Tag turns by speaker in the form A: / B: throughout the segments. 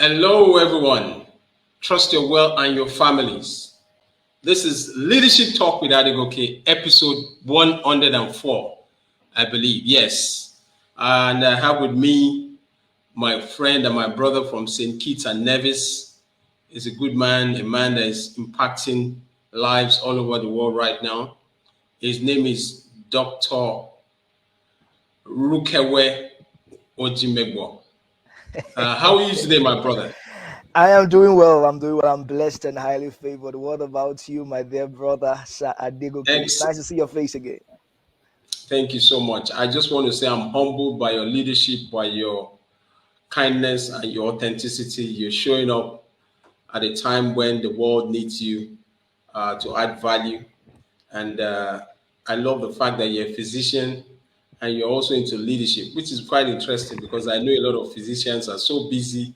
A: Hello, everyone. Trust your well and your families. This is Leadership Talk with Adegoke, episode 104, I believe. Yes. And I have with me my friend and my brother from Saint Kitts and Nevis. He's a good man, a man that is impacting lives all over the world right now. His name is Dr. Rukevwe Odjimogho. How are you today, my brother?
B: I am doing well. I'm blessed and highly favored. What about you, my dear brother, Sir Adegoke? It's nice to see your face again.
A: Thank you so much. I just want to say I'm humbled by your leadership, by your kindness and your authenticity. You're showing up at a time when the world needs you to add value. And I love the fact that you're a physician and you're also into leadership, which is quite interesting because I know a lot of physicians are so busy,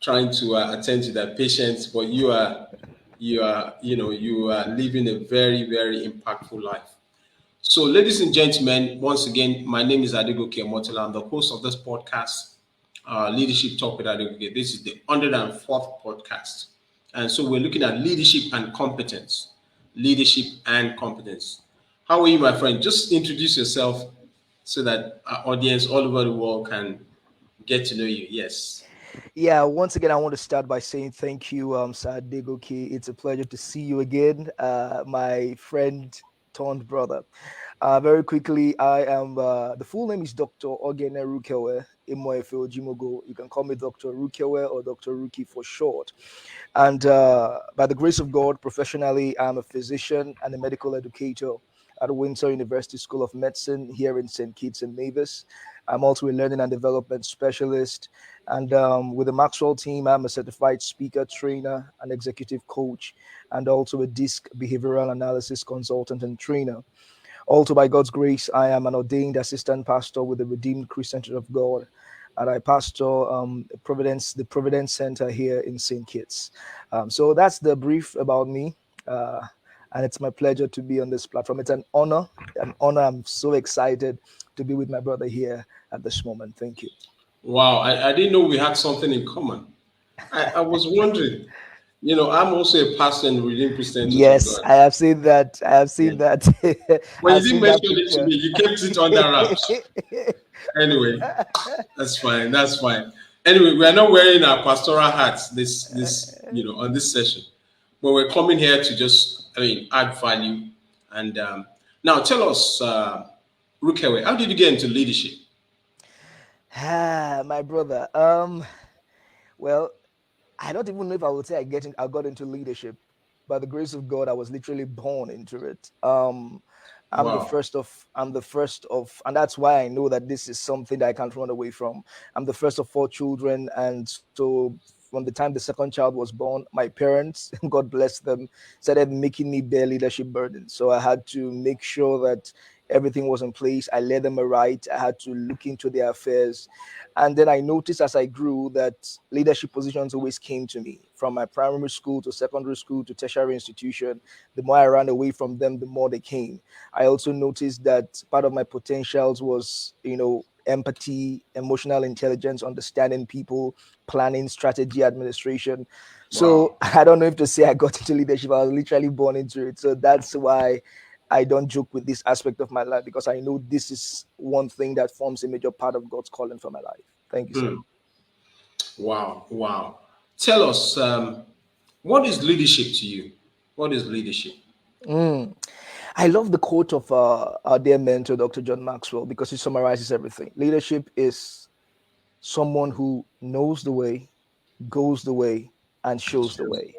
A: trying to attend to their patients, but you are living a very, very impactful life. So, ladies and gentlemen, once again, my name is Adegoke Odjimogho. I'm the host of this podcast, Leadership Talk with Adegoke. This is the 104th podcast. And so we're looking at leadership and competence. Leadership and competence. How are you, my friend? Just introduce yourself so that our audience all over the world can get to know you. Yes.
B: Yeah, once again, I want to start by saying thank you, Sir Adegoke. It's a pleasure to see you again, my friend turned brother. Very quickly, I am, the full name is Dr. Rukevwe Odjimogho. You can call me Dr. Rukevwe or Dr. Ruki for short. And by the grace of God, professionally, I'm a physician and a medical educator at Windsor School of Medicine here in Saint Kitts and Nevis. I'm also a learning and development specialist. And with the Maxwell team, I'm a certified speaker, trainer, and executive coach, and also a DISC behavioral analysis consultant and trainer. Also, by God's grace, I am an ordained assistant pastor with the Redeemed Christian Church of God. And I pastor the Providence Center here in Saint Kitts. So that's the brief about me. And it's my pleasure to be on this platform. It's an honor. I'm so excited to be with my brother here at this moment. Thank you.
A: Wow, I didn't know we had something in common. I was wondering. I'm also a pastor in Redeemed Christian Church.
B: Yes, I have seen that. that.
A: When you didn't mention it to me, you kept it under wraps. Anyway, that's fine. Anyway, we are not wearing our pastoral hats this on this session, but we're coming here to just add value. And now tell us, Rukevwe, how did you get into leadership?
B: My brother. Well, I don't even know if I would say I got into leadership. By the grace of God, I was literally born into it. I'm the first of, and that's why I know that this is something that I can't run away from. I'm the first of 4 children, and so from the time the second child was born, my parents, God bless them, started making me bear leadership burden. So I had to make sure that everything was in place. I led them aright. I had to look into their affairs. And then I noticed as I grew that leadership positions always came to me, from my primary school to secondary school to tertiary institution. The more I ran away from them, the more they came. I also noticed that part of my potentials was, empathy, emotional intelligence, understanding people, planning, strategy, administration. So I don't know if to say I got into leadership. I was literally born into it. So that's why I don't joke with this aspect of my life, because I know this is one thing that forms a major part of God's calling for my life. Thank you, sir.
A: Wow. Tell us, what is leadership to you? What is leadership?
B: I love the quote of our dear mentor, Dr. John Maxwell, because it summarizes everything. Leadership is someone who knows the way, goes the way, and shows the way.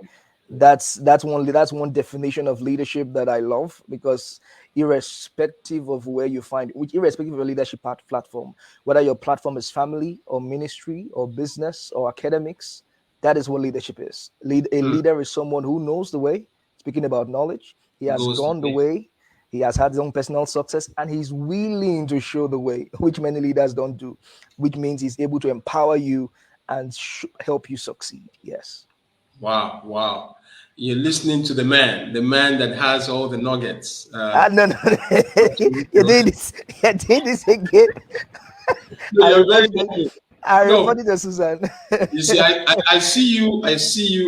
B: That's one definition of leadership that I love, because irrespective of where you find it, irrespective of your leadership platform, whether your platform is family or ministry or business or academics, that is what leadership is. A leader is someone who knows the way. Speaking about knowledge, he has gone the way, he has had his own personal success, and he's willing to show the way, which many leaders don't do, which means he's able to empower you and help you succeed. Yes.
A: Wow. You're listening to the man that has all the nuggets.
B: No. You're doing this again.
A: No, you're very humble.
B: I
A: No,
B: reported to Susan.
A: you see, I see you,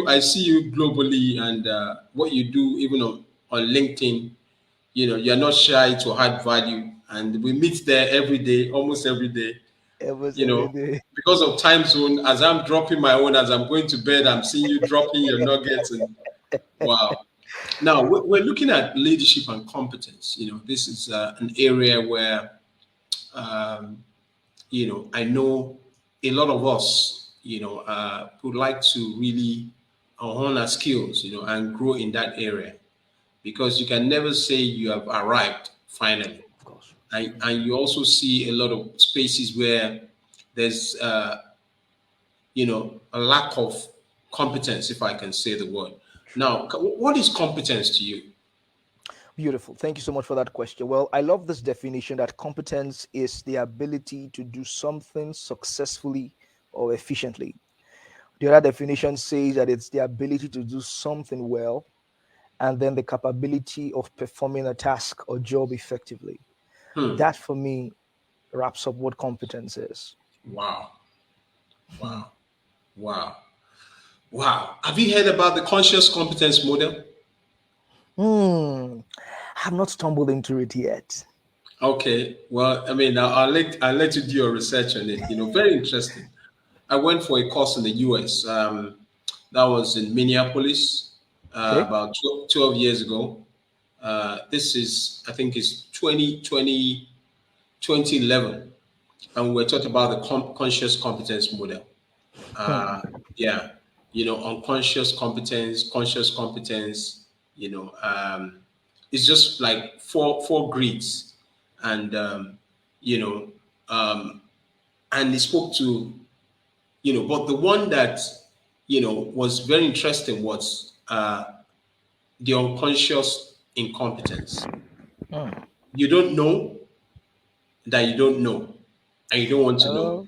A: I see you globally, and what you do, even on LinkedIn. You're not shy to add value, and we meet there every day, almost every day.
B: It was
A: You
B: every
A: know,
B: day.
A: because of time zone, as I'm dropping my own, as I'm going to bed, I'm seeing you dropping your nuggets, and wow. Now we're looking at leadership and competence. This is an area where um, I know a lot of us, would like to really hone our skills, and grow in that area, because you can never say you have arrived finally.
B: Of course.
A: And you also see a lot of spaces where there's, a lack of competence, if I can say the word.
B: True.
A: Now, what is competence to you?
B: Beautiful. Thank you so much for that question. Well, I love this definition that competence is the ability to do something successfully or efficiently. The other definition says that it's the ability to do something well and then the capability of performing a task or job effectively.
A: Hmm.
B: That for me wraps up what competence is.
A: Wow.
B: Hmm.
A: Wow. Wow. Wow. Have you heard about the conscious competence model?
B: Hmm. I've not stumbled into it yet.
A: Okay. Well, I mean, I'll let you do your research on it. Very interesting. I went for a course in the US. That was in Minneapolis
B: Okay.
A: about 12 years ago. This is, I think, it's 2011. And we were talking about the conscious competence model.
B: Hmm.
A: Yeah, unconscious competence, conscious competence. It's just like four grids, and you know, um, and he spoke to but the one that was very interesting was the unconscious incompetence.
B: Hmm.
A: You don't know that you don't know, and you don't want to know.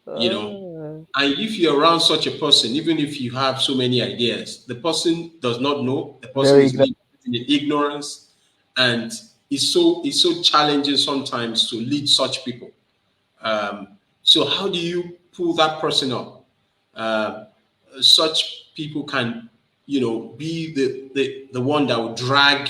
B: Oh,
A: you know
B: oh.
A: and if you're around such a person, even if you have so many ideas, the person does not know, the person
B: Very
A: is
B: ignorant.
A: living in ignorance, and it's so challenging sometimes to lead such people. So how do you pull that person up? uh, Such people can be the one that will drag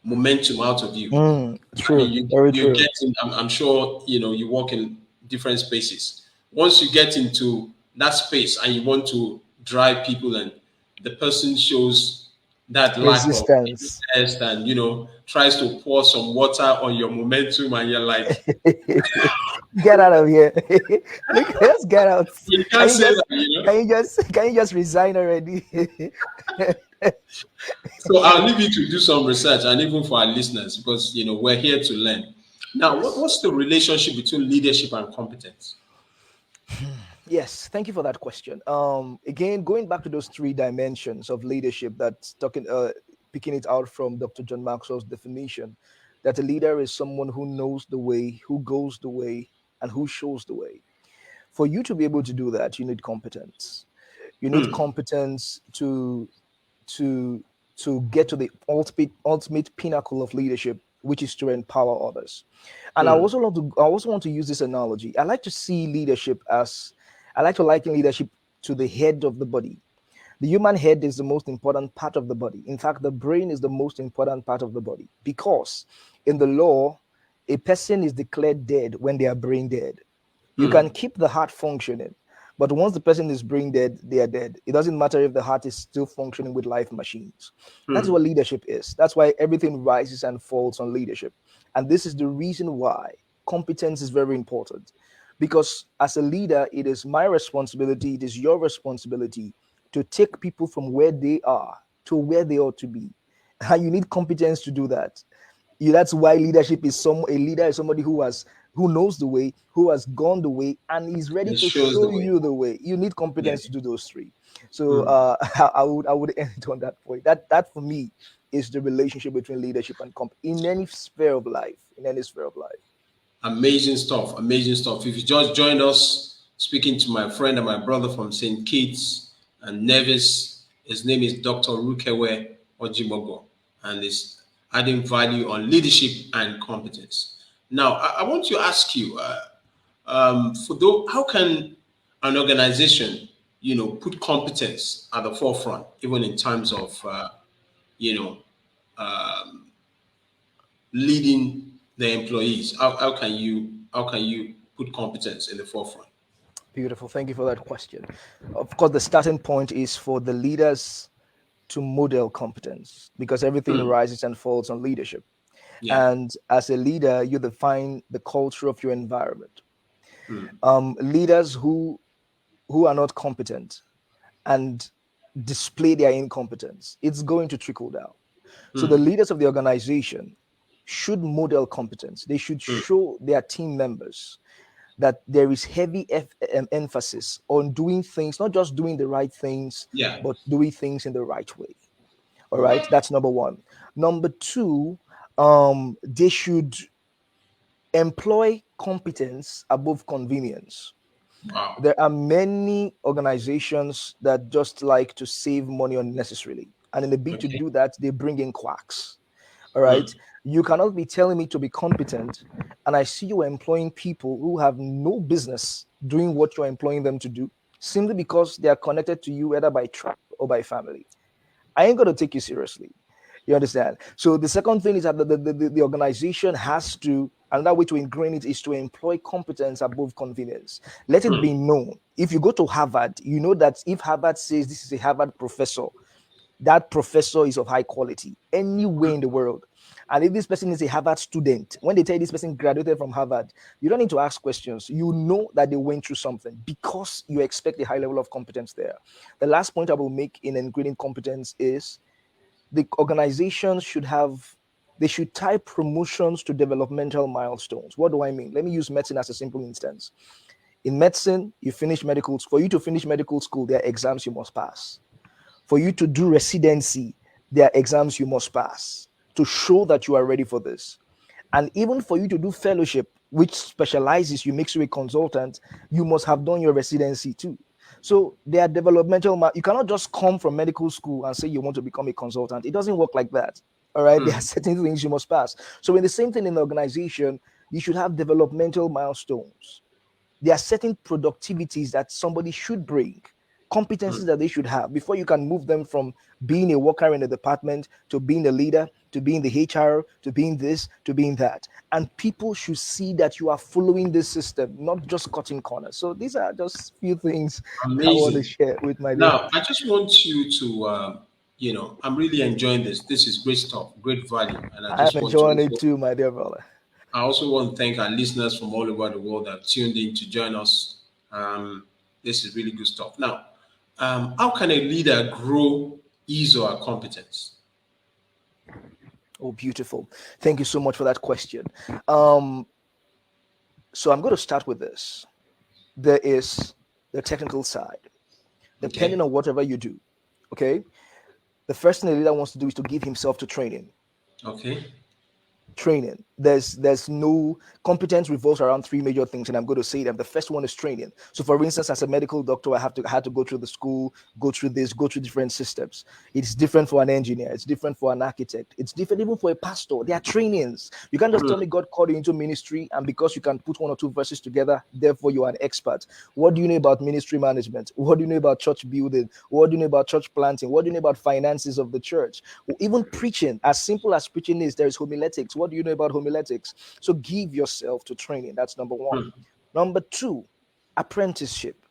A: momentum out of you. I
B: True.
A: mean,
B: Very
A: you're
B: true.
A: getting. I'm sure you work in different spaces. Once you get into that space and you want to drive people, and the person shows that lack of
B: Resistance.
A: interest, and tries to pour some water on your momentum, and you're like,
B: Get out of here. Look, let's get out.
A: you
B: Can
A: can't
B: you
A: say
B: just
A: that.
B: can you just resign already?
A: So I'll leave you to do some research, and even for our listeners, because we're here to learn. Now,
B: Yes.
A: what's the relationship between leadership and competence?
B: Yes, thank you for that question. Again, going back to those three dimensions of leadership, that's picking it out from Dr. John Maxwell's definition, that a leader is someone who knows the way, who goes the way, and who shows the way. For you to be able to do that, you need competence. You need
A: Hmm.
B: competence to to get to the ultimate pinnacle of leadership, which is to empower others. And
A: Hmm.
B: I also want to use this analogy. I like to see leadership as I like to liken leadership to the head of the body. The human head is the most important part of the body. In fact, the brain is the most important part of the body because in the law, a person is declared dead when they are brain dead. You
A: Hmm.
B: can keep the heart functioning, but once the person is brain dead, they are dead. It doesn't matter if the heart is still functioning with life machines. That's
A: Hmm.
B: what leadership is. That's why everything rises and falls on leadership. And this is the reason why competence is very important. Because as a leader, it is my responsibility, it is your responsibility to take people from where they are to where they ought to be. And you need competence to do that. That's why leadership is a leader is somebody who knows the way, who has gone the way, and is ready
A: It
B: to
A: shows the
B: show
A: way.
B: you the way. You need
A: Yeah.
B: competence to do those three. So
A: Hmm.
B: I would end it on that point. That for me is the relationship between leadership and in any sphere of life. In any sphere of life.
A: Amazing stuff. Amazing stuff. If you just joined us, speaking to my friend and my brother from Saint Kitts and Nevis, his name is Dr. Rukevwe Odjimogho, and is adding value on leadership and competence. Now, I want to ask you, for those, how can an organization, put competence at the forefront, even in terms of, you know, leading the employees? How can you put competence in the forefront?
B: Beautiful. Thank you for that question. Of course, the starting point is for the leaders to model competence because everything
A: Hmm.
B: rises and falls on leadership.
A: Yeah.
B: And as a leader, you define the culture of your environment.
A: Hmm.
B: Leaders who are not competent and display their incompetence, it's going to trickle down. So the
A: Hmm.
B: leaders of the organization should model competence. They should
A: Hmm.
B: show their team members that there is heavy emphasis on doing things, not just doing the right things,
A: Yeah.
B: but doing things in the right way. All right,
A: Wow.
B: that's number one. Number two, they should employ competence above convenience.
A: Wow.
B: There are many organizations that just like to save money unnecessarily. And in the bid to
A: Okay.
B: do that, they bring in quacks. All
A: Hmm.
B: right. You cannot be telling me to be competent, and I see you employing people who have no business doing what you're employing them to do simply because they are connected to you either by tribe or by family. I ain't gonna take you seriously. You understand? So the second thing is that the organization has to, another way to ingrain it is to employ competence above convenience. Let it be
A: Hmm.
B: known. If you go to Harvard, you know that if Harvard says this is a Harvard professor, that professor is of high quality anywhere in the world. And if this person is a Harvard student, when they tell you this person graduated from Harvard, you don't need to ask questions. You know that they went through something because you expect a high level of competence there. The last point I will make in ingraining competence is the organizations should have, they should tie promotions to developmental milestones. What do I mean? Let me use medicine as a simple instance. In medicine, you finish medical, for you to finish medical school, there are exams you must pass. For you to do residency, there are exams you must pass to show that you are ready for this. And even for you to do fellowship, which specializes, you makes you a consultant, you must have done your residency too. So there are developmental. You cannot just come from medical school and say you want to become a consultant. It doesn't work like that. All right. There are
A: Hmm.
B: certain things you must pass. So in the same thing in the organization, you should have developmental milestones. There are certain productivities that somebody should bring,
A: Hmm.
B: competencies that they should have before you can move them from being a worker in a department to being a leader to being the HR to being this to being that. And people should see that you are following this system, not just cutting corners. So these are just few things I want to
A: Amazing.
B: share with my dear.
A: Now, I just want you to, I'm really enjoying this. This is great stuff, great value, and I
B: I'm
A: just want to
B: enjoying it
A: also,
B: too, my dear brother.
A: I also want to thank our listeners from all over the world that tuned in to join us. This is really good stuff. Now, how can a leader grow his or her competence?
B: Oh, beautiful. Thank you so much for that question. Um, so I'm going to start with this. There is the technical side, depending
A: Okay.
B: on whatever you do. Okay. The first thing a leader wants to do is to give himself to training.
A: Okay.
B: Training. There's no competence revolves around three major things, and I'm going to say them. The first one is training. So, for instance, as a medical doctor, I had to go through the school, go through this, go through different systems. It's different for an engineer. It's different for an architect. It's different even for a pastor. There are trainings. You can't just tell me God called you into ministry, and because you can put one or two verses together, therefore you are an expert. What do you know about ministry management? What do you know about church building? What do you know about church planting? What do you know about finances of the church? Even preaching, as simple as preaching is, there is homiletics. What do you know about homiletics? So give yourself to training. That's number one. Number two, apprenticeship.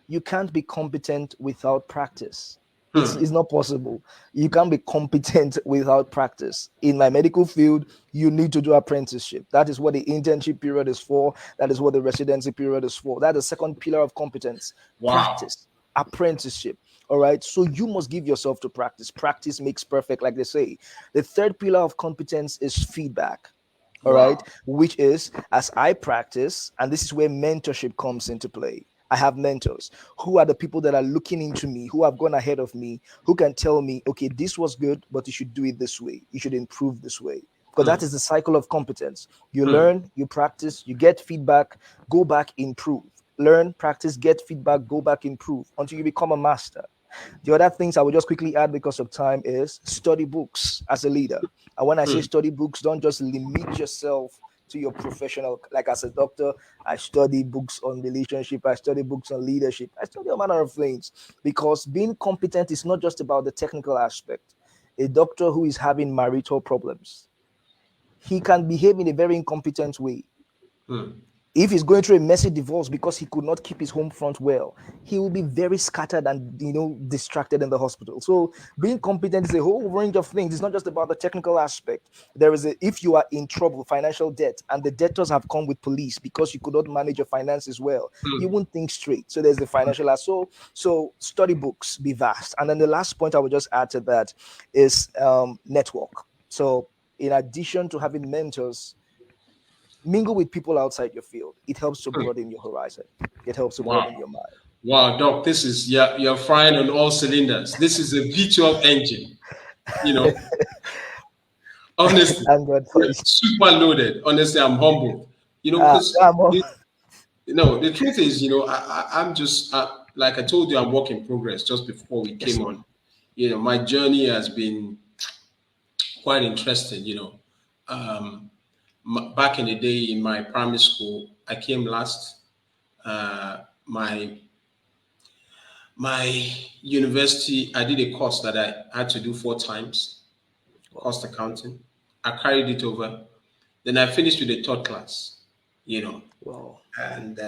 B: You can't be competent without practice. It's not possible. You can't be competent without practice. In my medical field, you need to do apprenticeship. That is what the internship period is for. That is what the residency period is for. That's the second pillar of competence.
A: Wow.
B: Practice, apprenticeship. All right. So you must give yourself to practice. Practice makes perfect, like they say. The third pillar of competence is feedback. All right,
A: Wow.
B: which is as I practice, and this is where mentorship comes into play. I have mentors who are the people that are looking into me, who have gone ahead of me, who can tell me, okay, this was good, but you should do it this way. You should improve this way. Because that is the cycle of competence. You learn, you practice, you get feedback, go back, improve. Learn, practice, get feedback, go back, improve until you become a master. The other things I will just quickly add because of time is study books as a leader. And when I say study books, don't just limit yourself to your professional. Like as a doctor, I study books on relationship, I study books on leadership, I study a manner of things, because being competent is not just about the technical aspect. A doctor who is having marital problems, he can behave in a very incompetent way. If he's going through a messy divorce because he could not keep his home front well, he will be very scattered and distracted in the hospital. So being competent is a whole range of things. It's not just about the technical aspect. If you are in trouble, financial debt, and the debtors have come with police because you could not manage your finances well, you won't think straight. So there's the financial aspect. So study books, be vast. And then the last point I would just add to that is network. So in addition to having mentors, mingle with people outside your field. It helps to broaden your horizon. It helps to broaden your mind.
A: Wow, Doc, this is you're firing on all cylinders. This is a V12 engine, Honestly, super loaded. Honestly, I'm humbled. Because the truth is, I'm just like I told you, I'm work in progress. Just before we came on, my journey has been quite interesting. Back in the day in my primary school, I came last. My university, I did a course that I had to do 4 times, cost accounting. I carried it over. Then I finished with the 3rd class,
B: Wow.
A: And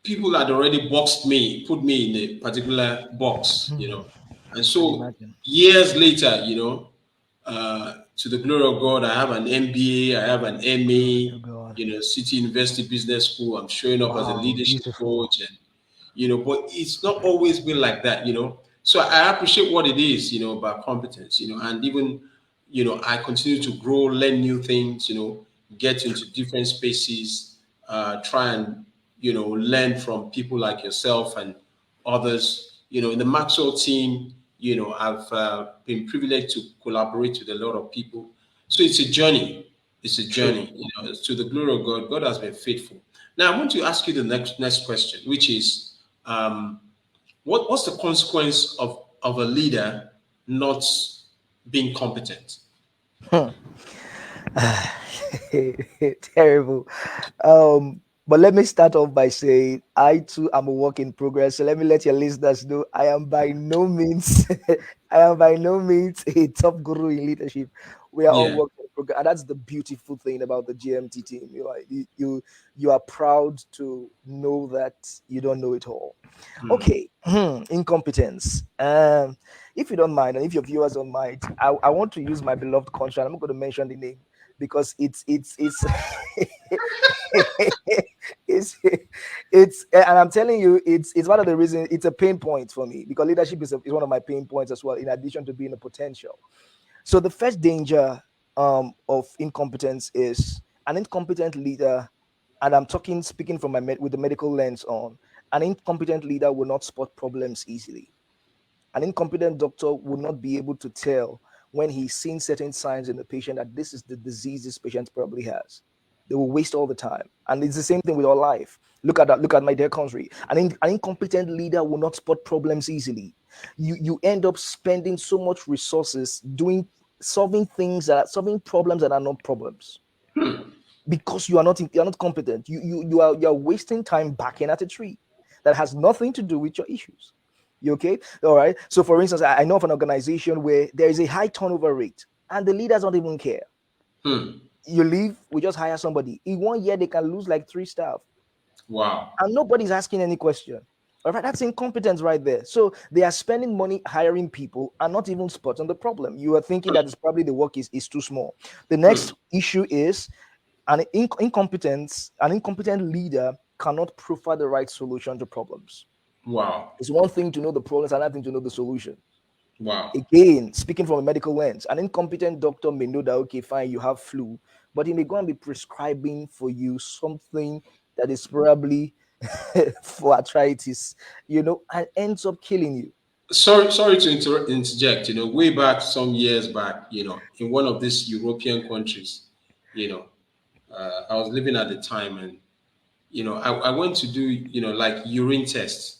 A: people had already boxed me, put me in a particular box, And so years later, to the glory of God, I have an MBA, I have an MA, City University Business School. I'm showing up as a leadership coach, and but it's not always been like that, So I appreciate what it is, about competence, and even, I continue to grow, learn new things, get into different spaces, try and, learn from people like yourself and others. In the Maxwell team, I've been privileged to collaborate with a lot of people. So it's a journey. It's a journey. To the glory of God. God has been faithful. Now I want to ask you the next question, which is, what's the consequence of a leader not being competent?
B: Terrible. But let me start off by saying I too am a work in progress. So let me let your listeners know I am by no means a top guru in leadership. We are all work in progress, and that's the beautiful thing about the GMT team. You are proud to know that you don't know it all. Okay, incompetence. If you don't mind, and if your viewers don't mind, I want to use my beloved country. I'm not going to mention the name because it's and I'm telling you, it's one of the reasons. It's a pain point for me because leadership is one of my pain points as well, in addition to being a potential. So the first danger of incompetence is an incompetent leader, and I'm speaking from with the medical lens on. An incompetent leader will not spot problems easily. An incompetent doctor will not be able to tell when he's seeing certain signs in the patient that this is the disease this patient probably has. They will waste all the time. And it's the same thing with our life. Look at my dear country. An incompetent leader will not spot problems easily. You end up spending so much resources solving problems that are not problems. Because you're not competent. You are wasting time backing at a tree that has nothing to do with your issues. You okay? All right. So for instance, I know of an organization where there is a high turnover rate and the leaders don't even care. You leave, we just hire somebody. In 1 year, they can lose like 3 staff.
A: Wow.
B: And nobody's asking any question. All right, that's incompetence right there. So they are spending money hiring people and not even spotting the problem. You are thinking that it's probably the work is too small. The next issue is an incompetent leader cannot provide the right solution to problems.
A: Wow.
B: It's one thing to know the problems, another thing to know the solution.
A: Wow.
B: Again, speaking from a medical lens, an incompetent doctor may know that, okay, fine, you have flu, but he may go and be prescribing for you something that is probably for arthritis, and ends up killing you.
A: Sorry to interject. Way back some years back, in one of these European countries, I was living at the time, and I went to do like urine tests,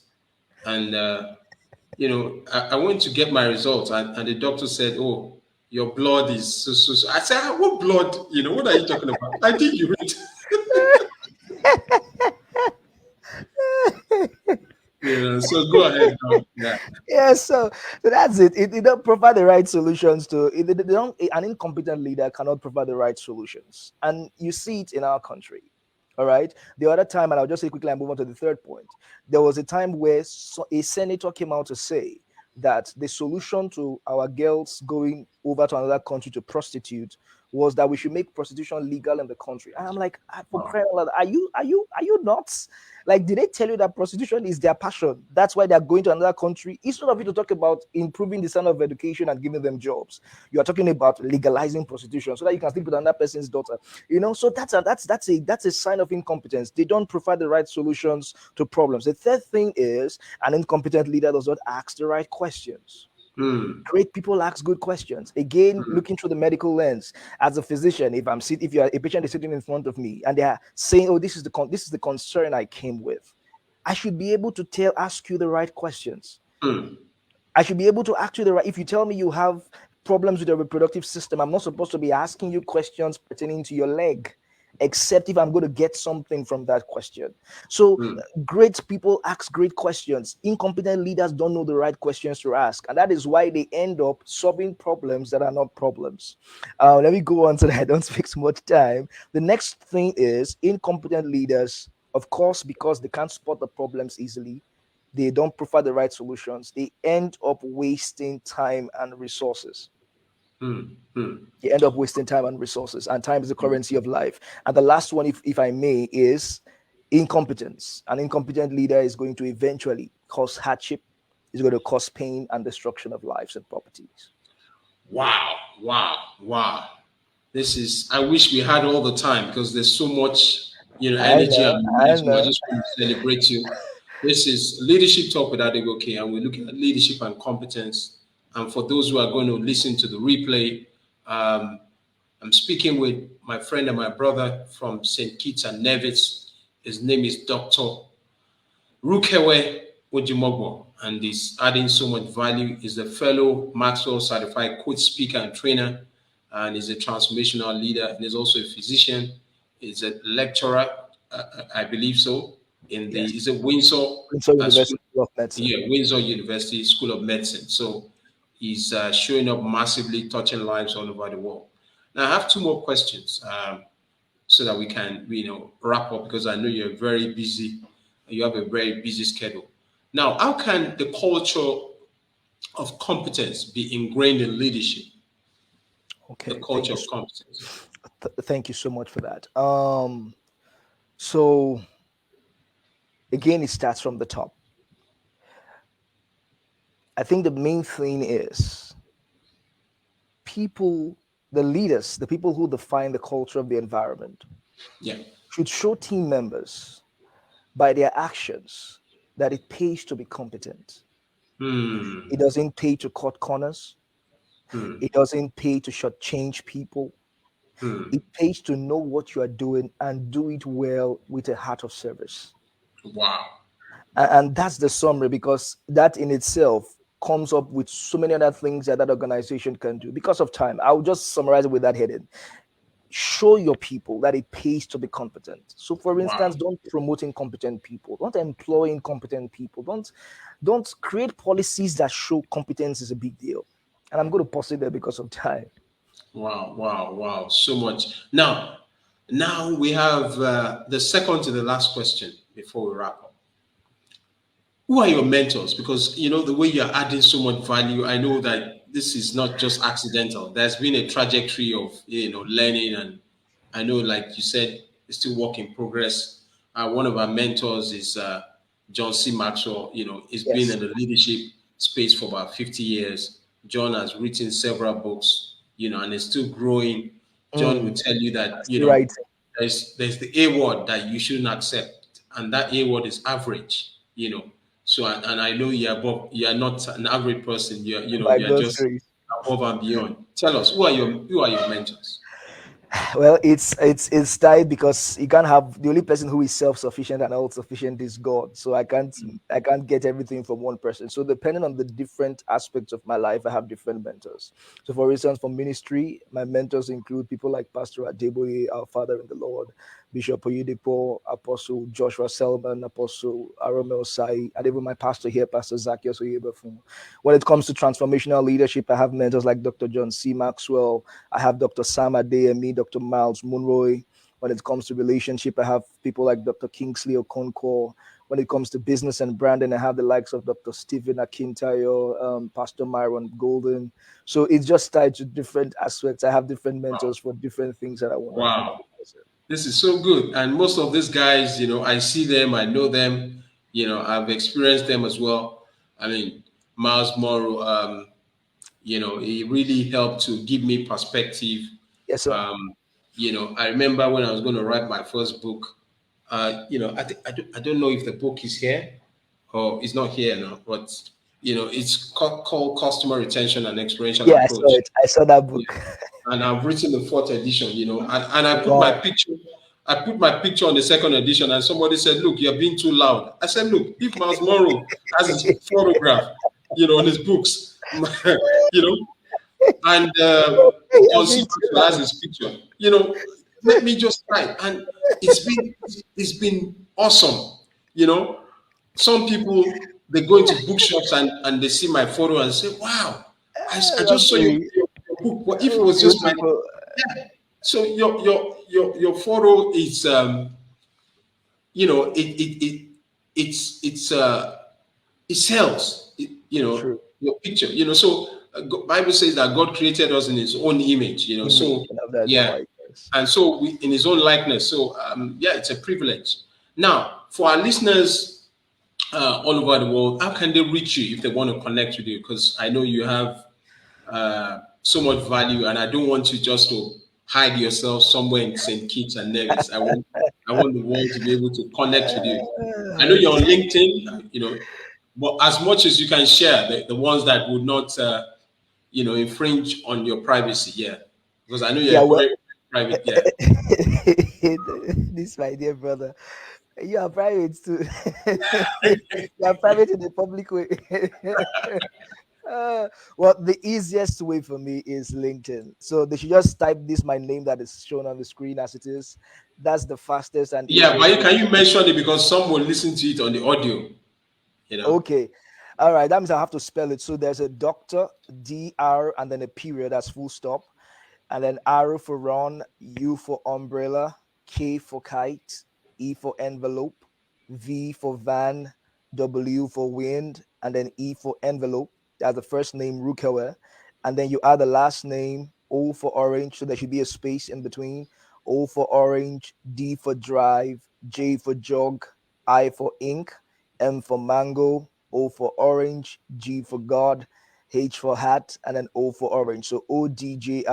A: and I went to get my results, and the doctor said, "Oh, your blood is so. I said, what blood? What are you talking about? I think you read. So go ahead. Yeah.
B: Yeah, so that's it. It don't provide the right solutions to it. They don't. An incompetent leader cannot provide the right solutions, and you see it in our country. All right. The other time, and I'll just say quickly and move on to the third point. There was a time where a senator came out to say that the solution to our girls going over to another country to prostitute was that we should make prostitution legal in the country. And I'm like, for crying out loud, are you nuts? Like, did they tell you that prostitution is their passion? That's why they're going to another country. Instead of you to talk about improving the standard of education and giving them jobs, you are talking about legalizing prostitution so that you can sleep with another person's daughter. So that's a sign of incompetence. They don't provide the right solutions to problems. The third thing is an incompetent leader does not ask the right questions. Great people ask good questions. Again, looking through the medical lens, as a physician, if you are a patient is sitting in front of me and they are saying, "Oh, this is the concern I came with," I should be able to ask you the right questions. I should be able to ask you the right. If you tell me you have problems with your reproductive system, I'm not supposed to be asking you questions pertaining to your leg, except if I'm going to get something from that question. So great people ask great questions. Incompetent leaders don't know the right questions to ask, and that is why they end up solving problems that are not problems. Let me go on so that I don't spend so much time. The next thing is incompetent leaders, of course, because they can't spot the problems easily, they don't provide the right solutions, they end up wasting time and resources. You end up wasting time and resources, and time is the currency of life. And the last one, if I may, is incompetence. An incompetent leader is going to eventually cause hardship, is going to cause pain and destruction of lives and properties.
A: Wow. I wish we had all the time because there's so much, energy and
B: I
A: I just
B: know.
A: want to celebrate you. This is Leadership Talk with Adegoke, and we're looking at leadership and competence. And for those who are going to listen to the replay, I'm speaking with my friend and my brother from Saint Kitts and Nevis. His name is Dr. Rukevwe Odjimogho, and he's adding so much value. He's a fellow Maxwell certified coach, speaker, and trainer, and he's a transformational leader, and he's also a physician. He's a lecturer, I believe so, is it Windsor
B: University School of Medicine.
A: Yeah, Windsor University School of Medicine. So he's showing up massively, touching lives all over the world. Now I have two more questions so that we can, wrap up, because I know you're very busy. You have a very busy schedule. Now, how can the culture of competence be ingrained in leadership?
B: Okay.
A: The culture of competence.
B: Thank you so much for that. So again, it starts from the top. I think the main thing is people, the leaders, the people who define the culture of the environment, should show team members by their actions that it pays to be competent. It doesn't pay to cut corners. It doesn't pay to shortchange people. It pays to know what you are doing and do it well with a heart of service.
A: Wow.
B: And that's the summary, because that in itself comes up with so many other things that organization can do. Because of time, I'll just summarize it with that heading. Show your people that it pays to be competent. So, for instance, don't promote incompetent people. Don't employ incompetent people. Don't create policies that show competence is a big deal. And I'm going to pause it there because of time.
A: Wow. So much. Now we have the second to the last question before we wrap up. Who are your mentors? Because, the way you're adding so much value, I know that this is not just accidental. There's been a trajectory of, learning. And I know, like you said, it's still work in progress. One of our mentors is John C. Maxwell. He's been in the leadership space for about 50 years. John has written several books, and is still growing. John will tell you that, there's the A word that you shouldn't accept. And that A word is average, So, and I know you are not an average person. You're just above and beyond. Tell us, who are your mentors?
B: Well, it's tied because you can't have the only person who is self-sufficient and all sufficient is God. So I can't get everything from one person. So depending on the different aspects of my life, I have different mentors. So for instance, for ministry, my mentors include people like Pastor Adeboye, our Father in the Lord, Bishop Oyedepo, Apostle Joshua Selman, Apostle Aromel Sai, and even my pastor here, Pastor Zacchaeus Oyebefun. When it comes to transformational leadership, I have mentors like Dr. John C. Maxwell. I have Dr. Sam Adeyemi, Dr. Miles Munroy. When it comes to relationship, I have people like Dr. Kingsley Okonkwo. When it comes to business and branding, I have the likes of Dr. Stephen Akintayo, Pastor Myron Golden. So it's just tied to different aspects. I have different
A: Wow.
B: mentors for different things that I want to
A: Wow.
B: accomplish.
A: This is so good. And most of these guys, I see them, I know them, I've experienced them as well. I mean, Miles Morrow, he really helped to give me perspective.
B: Yes, sir.
A: I remember when I was going to write my first book, I don't know if the book is here or it's not here now, but, it's called Customer Retention and Experiential
B: Yeah, I saw
A: Approach.
B: it. I saw that
A: Yeah.
B: book.
A: And I've written the fourth edition, and I put my
B: Wow.
A: picture. I put my picture on the second edition, and somebody said, "Look, you're being too loud." I said, "Look, if Miles Monroe has his photograph, on his books, and
B: Okay,
A: John
B: I've
A: C.
B: been too
A: Maxwell has
B: loud.
A: his picture, let me just write." And it's been awesome. You know, some people they go into bookshops and they see my photo and say, "Wow, I just saw
B: Lovely.
A: your book." But if it
B: Oh,
A: was just my
B: beautiful.
A: so your photo is it's it sells
B: True.
A: your picture so Bible says that God created us in his own image so
B: Image and of that the
A: yeah,
B: likeness.
A: and so we in his own likeness, so yeah, it's a privilege. Now for our listeners all over the world, how can they reach you if they want to connect with you? Because I know you have so much value, and I don't want you just to hide yourself somewhere in Saint Kitts and Nevis. I want the world to be able to connect with you. I know you're on LinkedIn, but as much as you can share, the ones that would not, infringe on your privacy, yeah, because I know
B: Yeah,
A: you're a
B: well,
A: very private, yeah.
B: this my dear brother. You are private too. You are private in the public way. Uh, well, the easiest way for me is LinkedIn. So they should just type this my name that is shown on the screen as it is. That's the fastest and
A: Yeah, but
B: easiest way.
A: can you mention it because some will listen to it on the audio, you know?
B: Okay. All right. That means I have to spell it. So there's a doctor, DR, and then a period. That's full stop. And then R for run, U for umbrella, K for kite, E for envelope, V for van, W for wind, and then E for envelope. That's the first name, Rukevwe. And then you add the last name, O for orange. So there should be a space in between. O for orange, D for drive, J for jog, I for ink, M for mango, O for orange, G for God, H for hat, and then O for orange. So Odjimogho,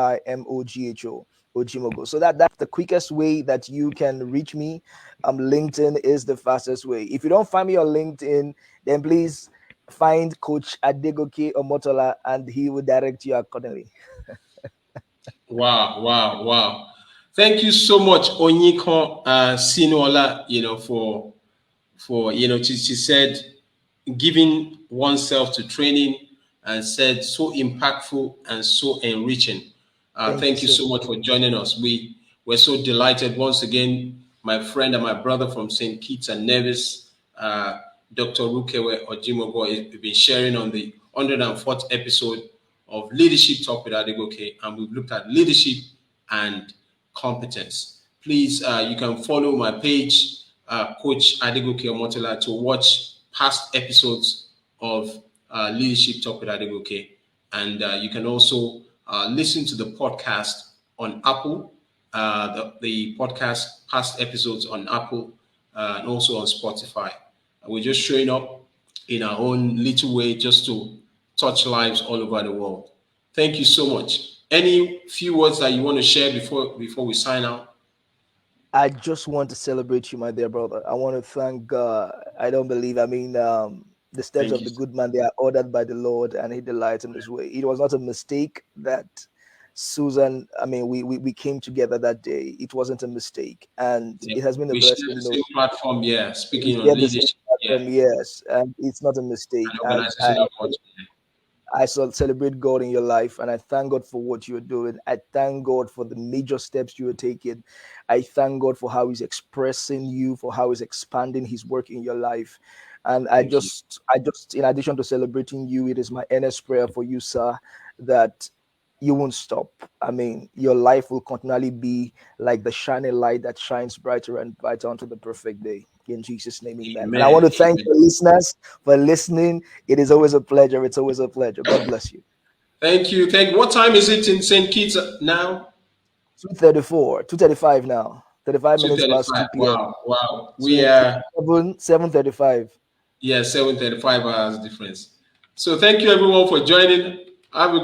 B: Odjimogho. So that's the quickest way that you can reach me. LinkedIn is the fastest way. If you don't find me on LinkedIn, then please find Coach Adegoke Omotola, and he will direct you accordingly.
A: Wow, wow, wow. Thank you so much, Onyiko Sinuola, for she said giving oneself to training and said so impactful and so enriching.
B: Thank you
A: Thank you
B: so
A: so
B: much.
A: much for joining us. We're so delighted once again, my friend and my brother from Saint Kitts and Nevis, Dr. Rukevwe Odjimogho, has been sharing on the 104th episode of Leadership Talk with Adegoke, and we've looked at leadership and competence. Please, you can follow my page, Coach Adegoke Omotola, to watch past episodes of Leadership Talk with Adegoke. And you can also listen to the podcast on Apple, the podcast past episodes on Apple, and also on Spotify. We're just showing up in our own little way just to touch lives all over the world. Thank you so much. Any few words that you want to share before we sign out?
B: I just want to celebrate you, my dear brother. I want to thank God. I don't believe, the steps
A: Thank
B: of
A: you.
B: the good man, they are ordered by the Lord and he delights in his way. It was not a mistake that Susan, I mean, we came together that day. It wasn't a mistake, and
A: Yeah.
B: it has been a
A: We share the
B: blessing.
A: same platform, yeah.
B: We
A: Speaking on
B: share the same
A: leadership, yeah,
B: platform, yes, and it's not a
A: and
B: mistake. And
A: organizational culture.
B: I celebrate God in your life, and I thank God for what you're doing. I thank God for the major steps you are taking. I thank God for how He's expressing you, for how He's expanding His work in your life. And
A: Thank you.
B: in addition to celebrating you, it is my earnest prayer for you, sir, that you won't stop. I mean, your life will continually be like the shining light that shines brighter and brighter unto the perfect day. In Jesus' name, amen. And I want
A: Amen.
B: to thank
A: Amen.
B: the listeners for listening. It is always a pleasure. It's always a pleasure. God bless you.
A: Thank you. Thank you. What time is it in St. Kitts now?
B: 2:34, 2:35 now. 35 minutes past
A: 2:35.
B: 2 p.m.
A: Wow. Wow.
B: So
A: We
B: it's
A: are
B: 7:35.
A: yeah, 7:35 hours difference. So thank you everyone for joining. Have a